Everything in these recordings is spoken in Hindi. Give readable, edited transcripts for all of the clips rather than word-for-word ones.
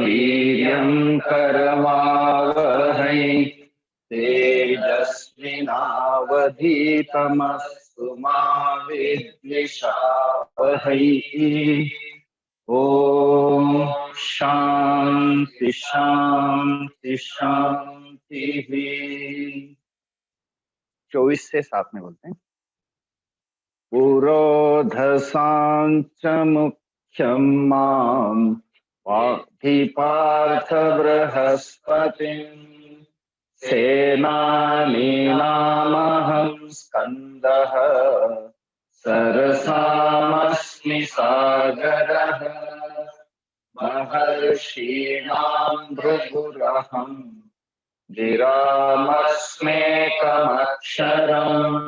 वीर्यं करवावहै तेजस्विनावधीतमस्तु मा विद्विषावहै। ओम शांति शांति शांति। 24 से 7 में बोलते हैं। पुरोधसांच मुख्यं मां पार्थि पार्थ बृहस्पतिं सेनानीनामहं स्कन्दः सरसामस्मि सागरः महर्षीणां भृगुरहं गिरामस्मेकमक्षरम्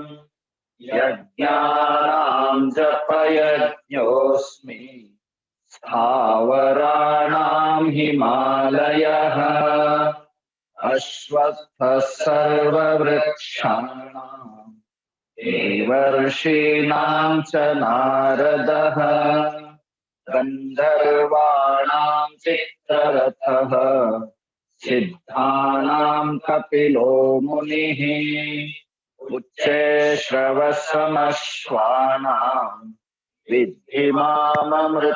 यज्ञानां जपयज्ञोऽस्मि स्थावराणां हिमालयः अश्वत्थः सर्ववृक्षाणां देवर्षीणां च नारदः गन्धर्वाणां चित्ररथः सिद्धानां कपिलो मुनिः उच्चैश्रवसमश्वानां विद्धि माममृतोद्भवम्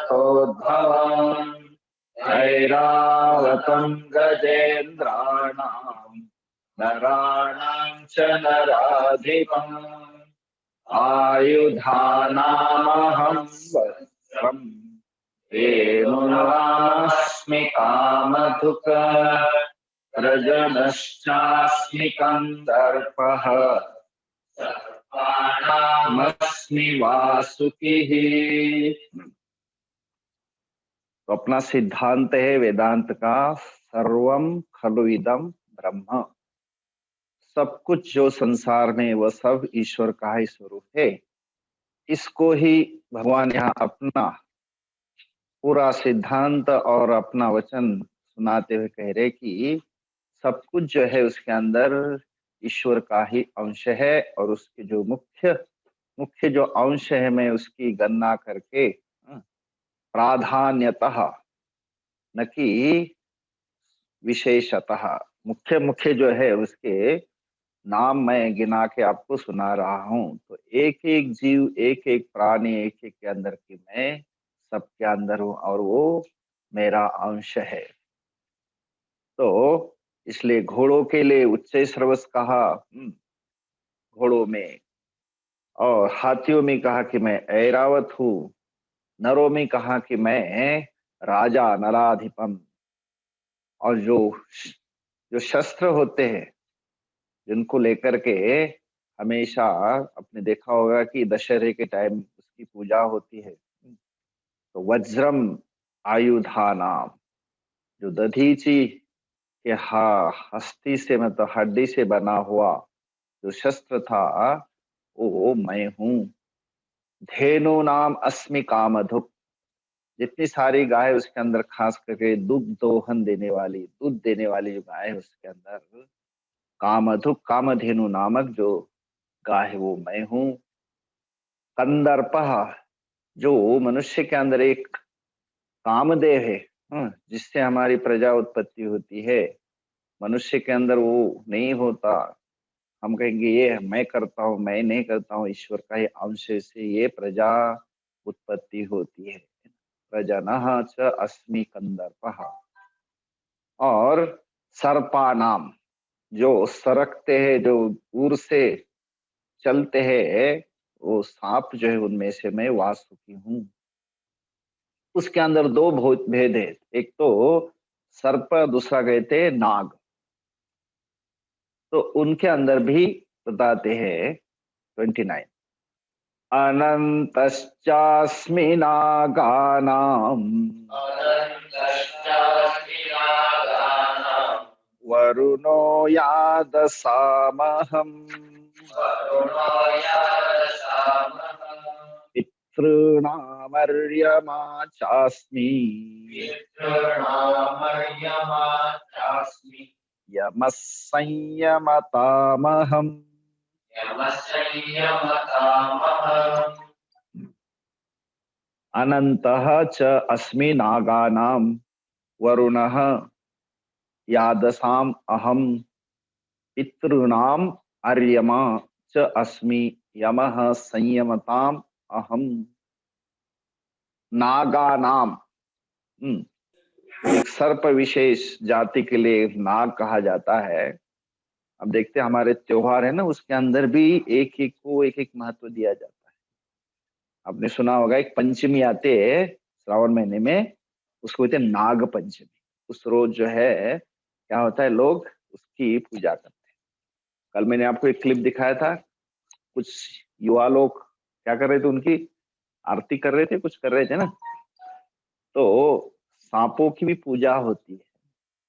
ऐरावतं गजेन्द्राणां नराणां च नराधिपम् आयुधानामहं वज्रम् वेणुनामस्मि कामधुक् प्रजनश्चास्मि कन्दर्पः सर्पाणामस्मि वासुकिः। तो अपना सिद्धांत है वेदांत का, सर्वम खलु इदम ब्रह्म। सब कुछ जो संसार में वह सब ईश्वर का ही स्वरूप है। इसको ही भगवान यहाँ अपना पूरा सिद्धांत और अपना वचन सुनाते हुए कह रहे कि सब कुछ जो है उसके अंदर ईश्वर का ही अंश है, और उसके जो मुख्य जो अंश है मैं उसकी गणना करके प्राधान्यतः न कि विशेषतः मुख्य जो है उसके नाम मैं गिना के आपको सुना रहा हूं। तो एक एक जीव, एक एक प्राणी, एक एक के अंदर की मैं सबके अंदर हूं और वो मेरा अंश है। तो इसलिए घोड़ों के लिए उच्च श्रवस कहा घोड़ों में, और हाथियों में कहा कि मैं ऐरावत हूँ, नरों में कहा कि मैं राजा नराधिपम। और जो शस्त्र होते हैं जिनको लेकर के हमेशा आपने देखा होगा कि दशहरे के टाइम उसकी पूजा होती है, तो वज्रम आयुधानाम, जो दधीची के हस्ती से मतलब हड्डी से बना हुआ जो शस्त्र था वो मैं हूं। धेनु नाम अस्मि कामधुक, जितनी सारी गाय उसके अंदर खास करके दूध देने वाली जो गाय है उसके अंदर कामधुक कामधेनु नामक जो गाय है वो मैं हूं। कंदर्पः, जो मनुष्य के अंदर एक कामदेव है, जिससे हमारी प्रजा उत्पत्ति होती है। मनुष्य के अंदर वो नहीं होता। हम कहेंगे ये मैं करता हूँ, मैं नहीं करता हूँ, ईश्वर का ही अंश से ये प्रजा उत्पत्ति होती है। प्रजनः च अस्मि कंदर्पः। और सर्पानाम, जो सरकते हैं, जो दूर से चलते हैं, वो सांप जो है उनमें से मैं वासुकी हूँ। उसके अंदर दो भेद है, एक तो सर्प, दूसरा कहते नाग। तो उनके अंदर भी बताते हैं 29 अनंतश्चास्मि नागानाम् वरुणो यादसामहम् पितॄणामर्यमा चास्मि यमः संयमतामहम्। अनंतः च अस्मि नागानां वरुणः यादसाम अहम पितॄणाम अर्यमा च अस्मि यमः संयमताम अहम नागानाम। एक सर्प विशेष जाति के लिए नाग कहा जाता है। अब देखते हैं हमारे त्योहार है ना, उसके अंदर भी एक एक को एक एक महत्व दिया जाता है। आपने सुना होगा एक पंचमी आते है श्रावण महीने में, उसको कहते हैं नाग पंचमी। उस रोज जो है क्या होता है, लोग उसकी पूजा करते हैं। कल मैंने आपको एक क्लिप दिखाया था, कुछ युवा लोग क्या कर रहे थे, उनकी आरती कर रहे थे, कुछ कर रहे थे ना। तो सांपों की भी पूजा होती है,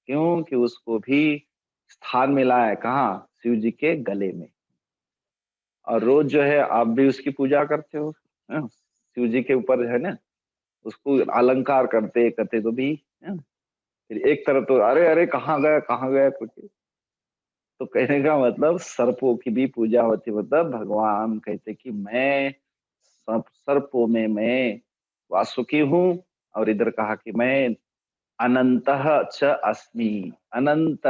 क्योंकि उसको भी स्थान मिला है कहाँ, शिव जी के गले में। और रोज जो है आप भी उसकी पूजा करते हो, हाँ? शिव जी के ऊपर है ना, उसको अलंकार करते करते तो भी है। फिर एक तरफ तो अरे अरे कहाँ गया कहाँ गया कुछ। तो कहने का मतलब सर्पों की भी पूजा होती, मतलब भगवान कहते कि मैं सब सर्पों में मैं वासुकी हूँ। और इधर कहा कि मैं अनंतः च अस्मि। अनंत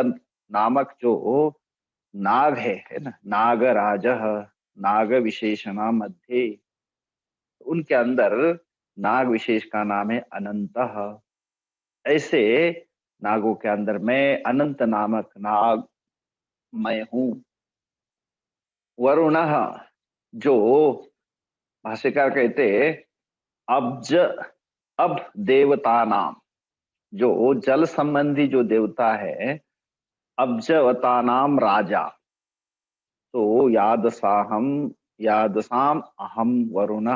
नामक जो नाग है ना, नागराज, नाग विशेषणा मध्य, उनके अंदर नाग विशेष का नाम है अनंतः। ऐसे नागों के अंदर मैं अनंत नामक नाग मैं हूं। वरुण, जो भाष्यकार कहते अब्ज, अब देवता नाम, जो जल संबंधी जो देवता है, अब्जवता नाम राजा। तो यादसाहम यादसाम अहम वरुण,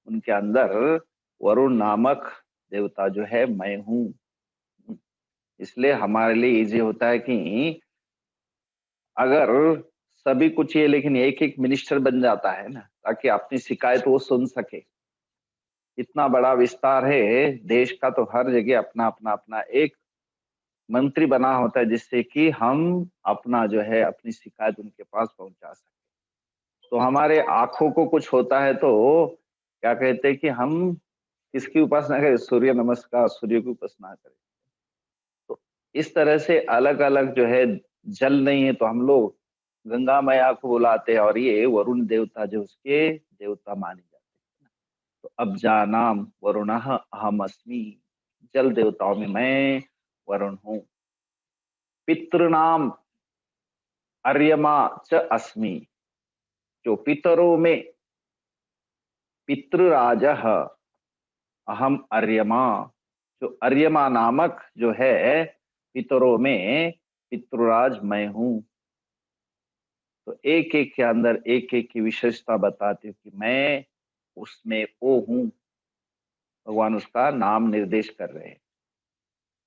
उनके अंदर वरुण नामक देवता जो है मैं हूं। इसलिए हमारे लिए इजी होता है कि अगर सभी कुछ ये लेकिन एक एक मिनिस्टर बन जाता है ना, ताकि अपनी शिकायत वो सुन सके। इतना बड़ा विस्तार है देश का, तो हर जगह अपना अपना अपना एक मंत्री बना होता है, जिससे कि हम अपना जो है अपनी शिकायत उनके पास पहुंचा सके। तो हमारे आंखों को कुछ होता है तो क्या कहते हैं कि हम किसकी उपासना करें, सूर्य नमस्कार, सूर्य की उपासना करें। तो इस तरह से अलग अलग जो है, जल नहीं है तो हम लोग गंगा मैया को बुलाते हैं, और ये वरुण देवता जो उसके देवता माने जाते हैं। तो अब जानाम वरुण अहम अस्मि, जल देवताओं में मैं वरुण हूँ। पितृनाम अर्यमा च अस्मि, जो पितरों में पितृराज अहम अर्यमा, जो अर्यमा नामक जो है पितरों में पितृराज मैं हूं। तो एक एक के अंदर एक एक की विशेषता बताती हूँ कि मैं उसमें वो हूं। भगवान उसका नाम निर्देश कर रहे हैं।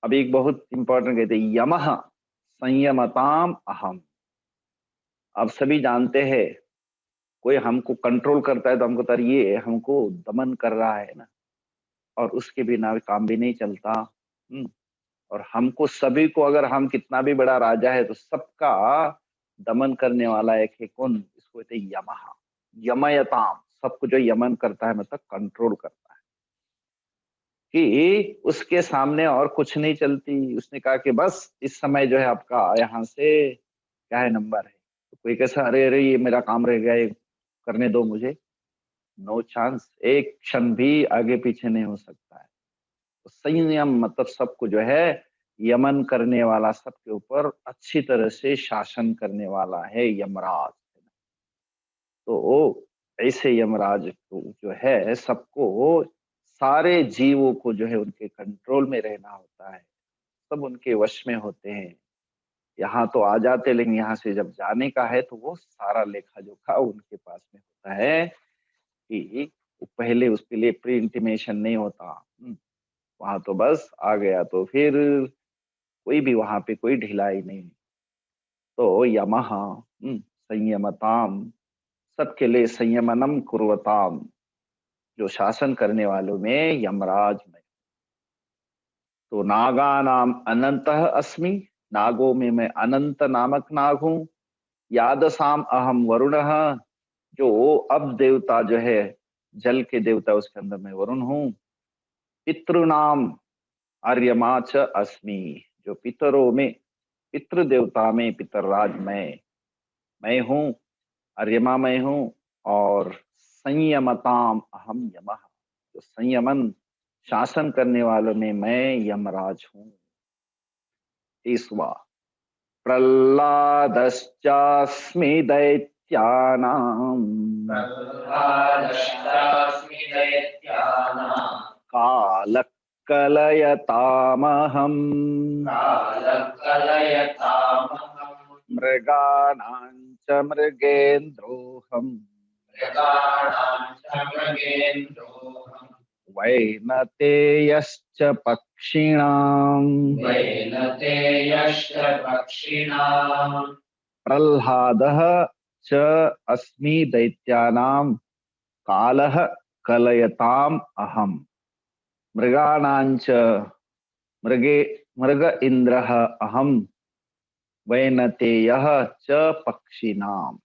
अब एक बहुत इंपॉर्टेंट कहते हैं यमः संयमताम अहम। आप सभी जानते हैं, कोई हमको कंट्रोल करता है तो हमको तर ये हमको दमन कर रहा है ना, और उसके बिना काम भी नहीं चलता। और हमको सभी को, अगर हम कितना भी बड़ा राजा है तो सबका दमन करने वाला एक है कौन, इसको कहते हैं यमः। यमयताम, सबको जो यमन करता है मतलब कंट्रोल करता है, कि उसके सामने और कुछ नहीं चलती। उसने कहा कि बस इस समय जो है आपका यहाँ से क्या है नंबर है, तो कोई कैसा अरे अरे ये मेरा काम रह गया, ये करने दो मुझे, नो चांस, एक क्षण भी आगे पीछे नहीं हो सकता है। तो संयम मतलब सबको जो है यमन करने वाला, सबके ऊपर अच्छी तरह से शासन करने वाला है यमराज। तो ऐसे यमराज को जो है सबको, सारे जीवों को जो है उनके कंट्रोल में रहना होता है, सब उनके वश में होते हैं। यहाँ तो आ जाते, लेकिन यहाँ से जब जाने का है तो वो सारा लेखा जोखा उनके पास में होता है, कि पहले उसके लिए प्री इंटीमेशन नहीं होता। वहां तो बस आ गया तो फिर कोई भी वहां पे कोई ढिलाई नहीं। तो यमः संयमताम, सबके लिए संयमनम कुर्वताम, जो शासन करने वालों में यमराज में। तो नागा नाम अनंत अस्मि, नागों में मैं अनंत नामक नाग हूं। यादसाम अहम वरुण, जो अब देवता जो है जल के देवता, उसके अंदर मैं वरुण हूं। पितृनाम आर्यमा च अस्मि, जो पितरों में, पितृ देवता में पितरराज मैं हूँ, आर्यमा मैं हूँ। और संयमताम अहम यमः, तो संयमन शासन करने वालों में मैं यमराज हूँ। 30वां, प्रह्लादश्चास्मि दैत्यानां, कालः कलयतामहम्, मृगाणां च मृगेन्द्रोऽहम्, वैनतेयश्च पक्षिणाम्, प्रह्लादः च अस्मि दैत्यानां, कालः कलयताम् अहम्, मृगाणां च मृगे मृग इन्द्रः अहम्, वैनतेयः च पक्षिणाम्।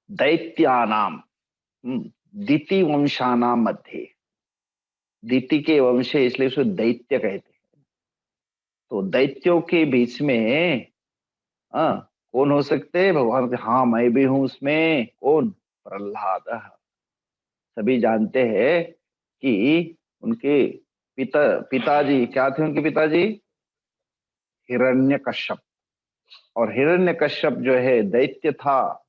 दैत्यानाम, दिति वंशानाम मध्ये, दिति के वंश है इसलिए उसको दैत्य कहते हैं। तो दैत्यों के बीच में कौन हो सकते हैं? भगवान के, हाँ मैं भी हूं उसमें। कौन? प्रह्लाद। सभी जानते हैं कि उनके पिताजी क्या थे? उनके पिताजी हिरण्यकश्यप। और हिरण्यकश्यप जो है दैत्य था।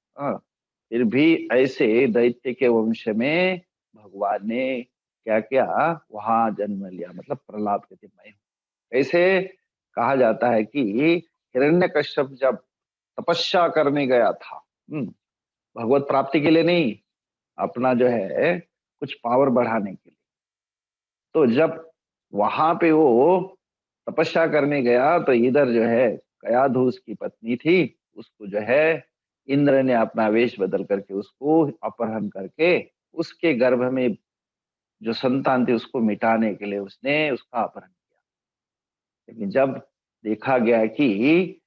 फिर भी ऐसे दैत्य के वंश में भगवान ने क्या किया? वहां जन्म लिया, मतलब प्रह्लाद के मैं हूं। ऐसे कहा जाता है कि हिरण्यकश्यप जब तपस्या करने गया था, भगवत प्राप्ति के लिए नहीं, अपना जो है कुछ पावर बढ़ाने के लिए, तो जब वहां पे वो तपस्या करने गया तो इधर जो है कयाधुस की पत्नी थी, उसको जो है इंद्र ने अपना वेश बदल करके उसको अपहरण करके उसके गर्भ में जो संतान थी उसको मिटाने के लिए उसने उसका अपहरण किया। लेकिन जब देखा गया कि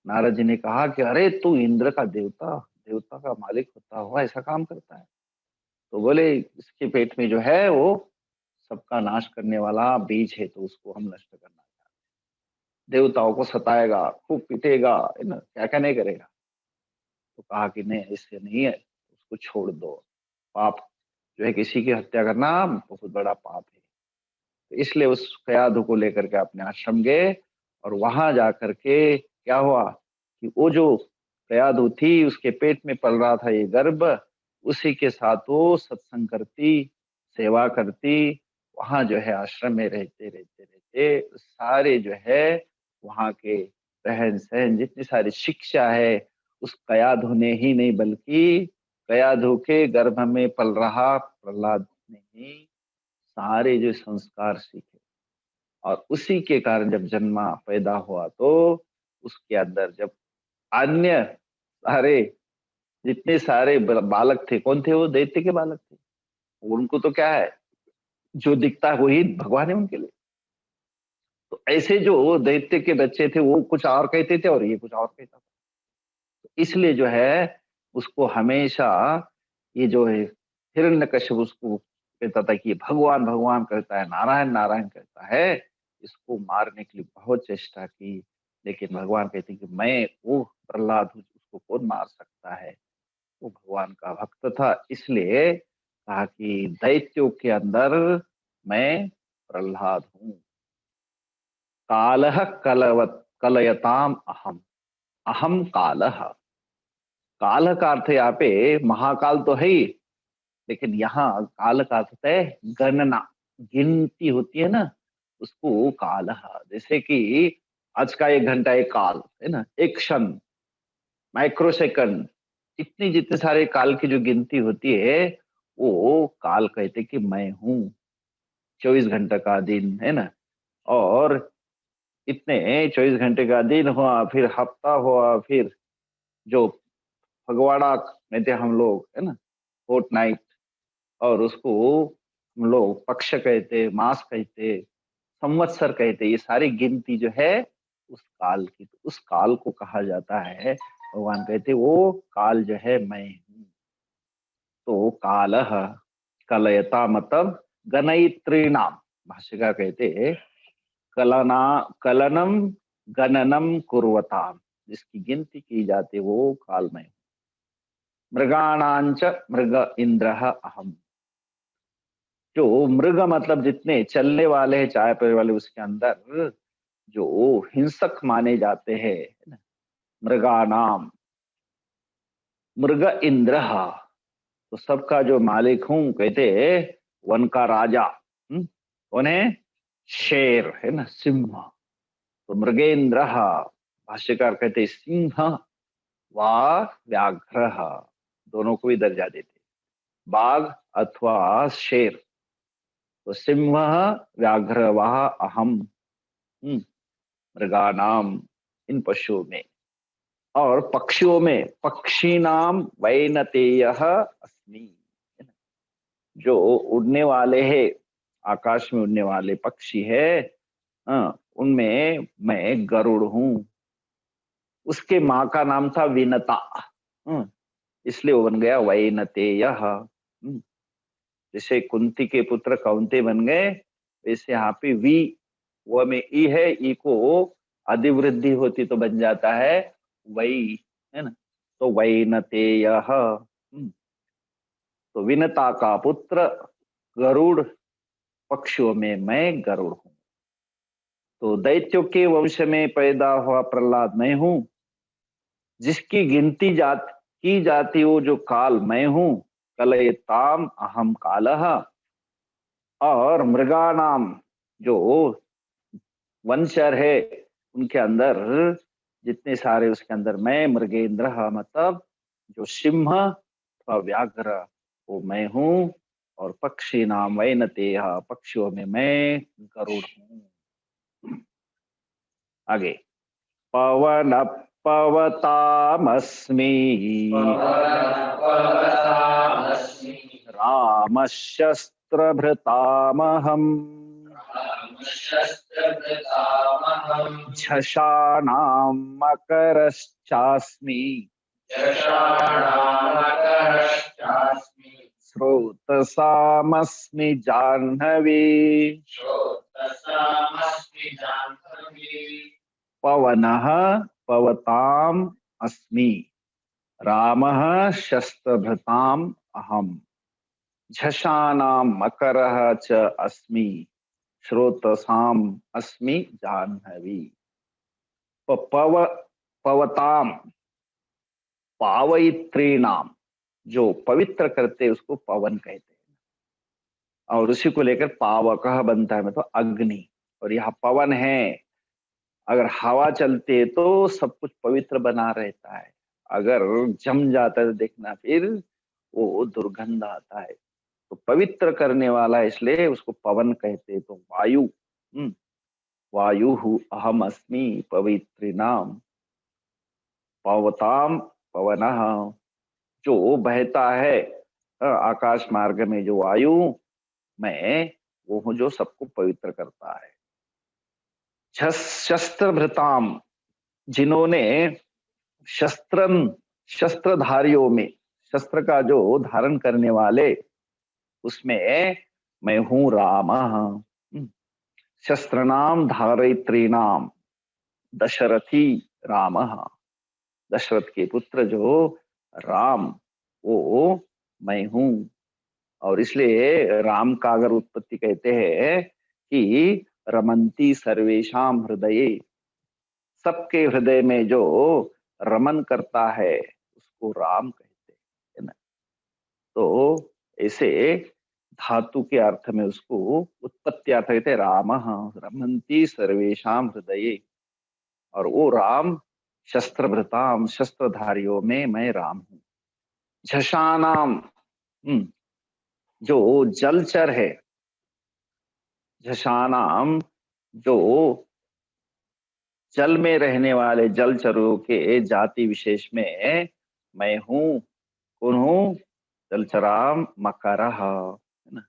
नारद जी ने कहा कि अरे तू इंद्र का देवता, देवता का मालिक होता हुआ ऐसा काम करता है, तो बोले इसके पेट में जो है वो सबका नाश करने वाला बीज है, तो उसको हम नष्ट करना चाहते हैं। देवताओं को सताएगा, खूब पीटेगा, है ना, क्या क्या नहीं करेगा। तो कहा कि नहीं ऐसे नहीं है, उसको छोड़ दो। पाप जो है किसी की हत्या करना बहुत बड़ा पाप है। तो इसलिए उस कयाधु को लेकर के अपने आश्रम गए। और वहां जाकर के क्या हुआ कि वो जो कयाधु थी उसके पेट में पल रहा था ये गर्भ, उसी के साथ वो सत्संग करती, सेवा करती। वहां जो है आश्रम में रहते रहते रहते सारे जो है वहां के रहन सहन जितनी सारी शिक्षा है उस कयाधु ने ही नहीं बल्कि कयाधु के गर्भ में पल रहा प्रह्लाद ने ही सारे जो संस्कार सीखे। और उसी के कारण जब जन्मा पैदा हुआ तो उसके अंदर जब अन्य सारे जितने सारे बालक थे, कौन थे? वो दैत्य के बालक थे। उनको तो क्या है, जो दिखता है वही भगवान है उनके लिए। तो ऐसे जो दैत्य के बच्चे थे वो कुछ और कहते थे और ये कुछ और कहता था। तो इसलिए जो है उसको हमेशा ये जो है हिरण्यकश्यप उसको कहता था कि ये भगवान भगवान करता है, नारायण नारायण करता है। इसको मारने के लिए बहुत चेष्टा की, लेकिन भगवान कहते कि मैं वो प्रह्लाद हूँ, उसको कौन मार सकता है? वो भगवान का भक्त था। इसलिए कहा कि दैत्यों के अंदर मैं प्रह्लाद हूँ। कालः कलवत कलयताम अहम, अहम कालः। काल का अर्थ यहाँ पे महाकाल तो है ही, लेकिन यहाँ काल का अर्थ है गणना, गिनती होती है ना, उसको काल। जैसे कि आज का 1 घंटा एक काल है ना, एक क्षण, माइक्रो सेकंड, इतनी जितने सारे काल की जो गिनती होती है वो काल कहते कि मैं हूँ। 24 घंटे का दिन है ना, और इतने 24 घंटे का दिन हुआ, फिर हफ्ता हुआ, फिर जो फगवाड़ा कहते हैं हम लोग, है ना, फोर्ट नाइट, और उसको हम लोग पक्ष कहते, मास कहते, संवत्सर कहते। ये सारी गिनती जो है उस काल की, तो उस काल को कहा जाता है। भगवान कहते वो काल जो है मैं हूँ। तो कालः कलयता मतलब गणयित्री नाम, भाष्यकार कहते कलना कलनम गणनम कुर्वताम, जिसकी गिनती की जाती वो कालमय। मृगाणांच मृग इंद्र अहम, जो मृग मतलब जितने चलने वाले हैं, चाय पे वाले, उसके अंदर जो हिंसक माने जाते हैं, मृगानाम मृग इंद्र, तो सबका जो मालिक हूं, कहते वन का राजा कौन है? शेर है ना, सिंह। तो मृगेंद्र, भाष्यकार कहते सिंह वा व्याघ्र, दोनों को भी दर्जा देते, बाघ अथवा शेर। तो सिंह व्याघ्र वह अहम, मृगानाम, इन पशुओं में। और पक्षियों में पक्षी नाम वैनतेय अस्मि, जो उड़ने वाले हैं, आकाश में उड़ने वाले पक्षी है, उनमें मैं गरुड़ हूं। उसके माँ का नाम था विनता, इसलिए वो बन गया वैनतेय। जैसे कुंती के पुत्र कौंते बन गए, वैसे यहाँ पे वी, वो में ई है, ई को अधिवृद्धि होती तो बन जाता है वही, है ना। तो वैनतेय, तो विनता का पुत्र गरुड़, पक्षियों में मैं गरुड़ हूं। तो दैत्यों के वंश में पैदा हुआ प्रहलाद मैं हूं, जिसकी गिनती की जाती हो जो काल मैं हूं, कलयताम अहम कालः। और मृगा नाम, जो वंशर है, उनके अंदर जितने सारे, उसके अंदर मैं मृगेंद्र, मतलब जो सिंह अथवा व्याघ्र, वो मैं हूं। और पक्षी नाम वैनतेय, पक्षियों में मैं गरुड़ हूं। आगे, पवन पवतामस्मि रामशस्त्रभृतामहम् झषाणां मकरश्चास्मि स्रोतसामस्मि जाह्नवी पवनः पवताम् अस्मि रामः शस्त्रभृताम् अहम् झषाणां मकरः च अस्मि श्रोतसाम अस्मि जाह्नवी। पवताम, पावयित्रीणाम, जो पवित्र करते उसको पवन कहते हैं, और उसी को लेकर पावकः बनता है, मतलब अग्नि। और यहाँ पवन है, अगर हवा चलती है तो सब कुछ पवित्र बना रहता है, अगर जम जाता है तो देखना फिर वो दुर्गंध आता है। तो पवित्र करने वाला, इसलिए उसको पवन कहते। तो वायु, वायु अहम अस्मि पवित्रिनाम पवताम पवनः, जो बहता है आकाश मार्ग में जो वायु, मैं वो हूं जो सबको पवित्र करता है। शस्त्रभृताम, जिन्होंने शस्त्रन, शस्त्रधारियों में, शस्त्र का जो धारण करने वाले, उसमें मैं हूं राम। शस्त्रनाम धारयित्रीणाम दशरथी राम, दशरथ के पुत्र जो राम, वो मैं हूं। और इसलिए राम का अगर उत्पत्ति कहते हैं कि रमन्ति सर्वेशाम हृदये, सबके हृदय में जो रमन करता है उसको राम कहते हैं ना। तो ऐसे धातु के अर्थ में उसको उत्पत्ति अर्थ कहते राम, रमन्ति सर्वेशाम हृदये। और वो राम शस्त्रभृताम, शस्त्रधारियों में मैं राम हूं। झषानाम, जो जलचर है, झषानाम, जो जल में रहने वाले जलचरों के जाति विशेष में मैं हूं। कौन हूं? जलचराम मकरः, है ना।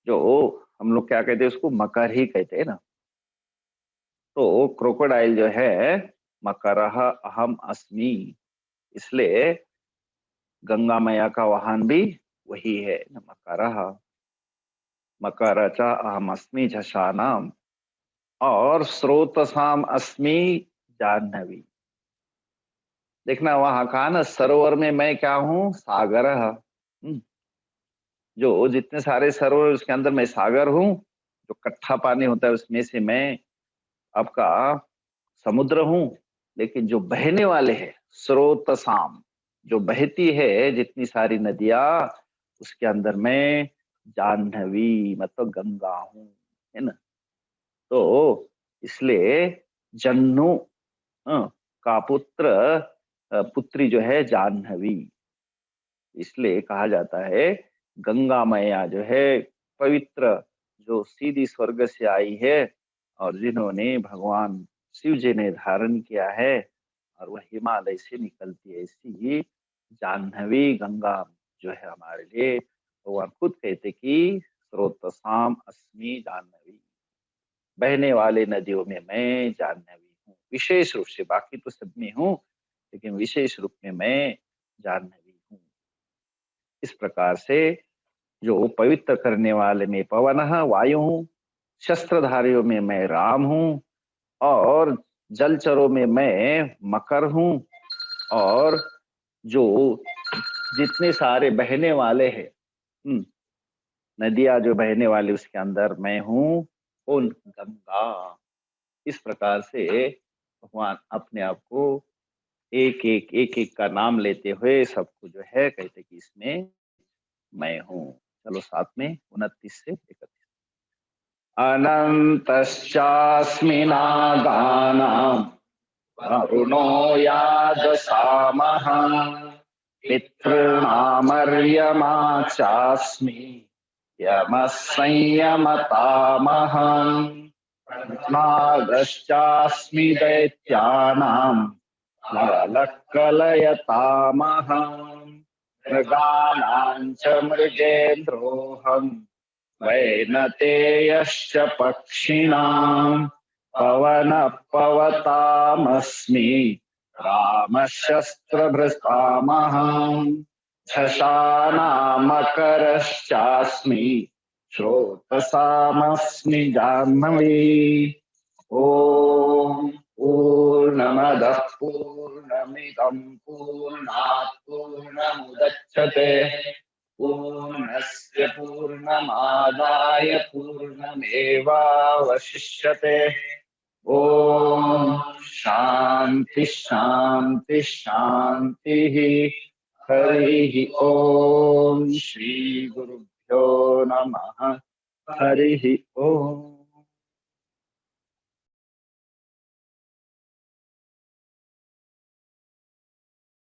जो हम लोग क्या कहते हैं उसको, मकर ही कहते हैं ना। तो क्रोकोडाइल जो है मकरः अहम अस्मि, इसलिए गंगा मैया का वाहन भी वही है, मकरः। मकर च अहमस्मि झषानाम, और स्रोतसाम अस्मि जाह्नवी। देखना वहां कहा ना, सरोवर में मैं क्या हूँ, सागर। जो जितने सारे सरोवर उसके अंदर मैं सागर हूँ, जो कट्ठा पानी होता है उसमें से मैं आपका समुद्र हूँ। लेकिन जो बहने वाले हैं, स्रोतसाम, जो बहती है जितनी सारी नदियां, उसके अंदर मैं जाह्नवी मतलब गंगा हूँ, है ना। तो इसलिए जन्नु का पुत्र, पुत्री जो है जाह्नवी, इसलिए कहा जाता है गंगा मैया जो है पवित्र, जो सीधी स्वर्ग से आई है, और जिन्होंने भगवान शिव जी ने धारण किया है, और वह हिमालय से निकलती है, ऐसी जाह्नवी गंगा जो है हमारे लिए। भगवान खुद कहते कि स्रोतसाम अस्मि जाह्नवी, बहने वाले नदियों में मैं जाह्नवी हूँ विशेष रूप से, बाकी तो सब में हूँ, लेकिन विशेष रूप में मैं जाह्नवी हूँ। इस प्रकार से जो पवित्र करने वाले में पवन वायु हूँ, शस्त्रधारियों में मैं राम हूँ, और जलचरों में मैं मकर हूँ, और जो जितने सारे बहने वाले हैं, नदियां जो बहने वाली उसके अंदर मैं हूँ उन गंगा। इस प्रकार से भगवान अपने आप को एक एक का नाम लेते हुए सबको जो है कहते कि इसमें मैं हूँ। चलो साथ में 29 से 31। अनन्तश्चास्मि नागानां वरुणो यादसामः, पितॄणामर्यमा चास्मि यमः संयमतामहम्, नागश्चास्मि दैत्यानां नरलः कलयतामहम्, मृगाणां च मृगेन्द्रोऽहम्, वैनतेयश्च पक्षिणाम्, पवनः पवतामस्मि, रामः शस्त्रभृतामहम्, झषानामकरश्चास्मि, श्रोतसामस्मि जाह्नवी। ॐ पूर्णमदः पूर्णमिदं पूर्णात् पूर्णमुदच्यते, पूर्णस्य पूर्णमादाय पूर्णमेवावशिष्यते। ओम शांति शांति शांति। हरि ओम। श्री गुरुभ्यो नमः। हरि ओम।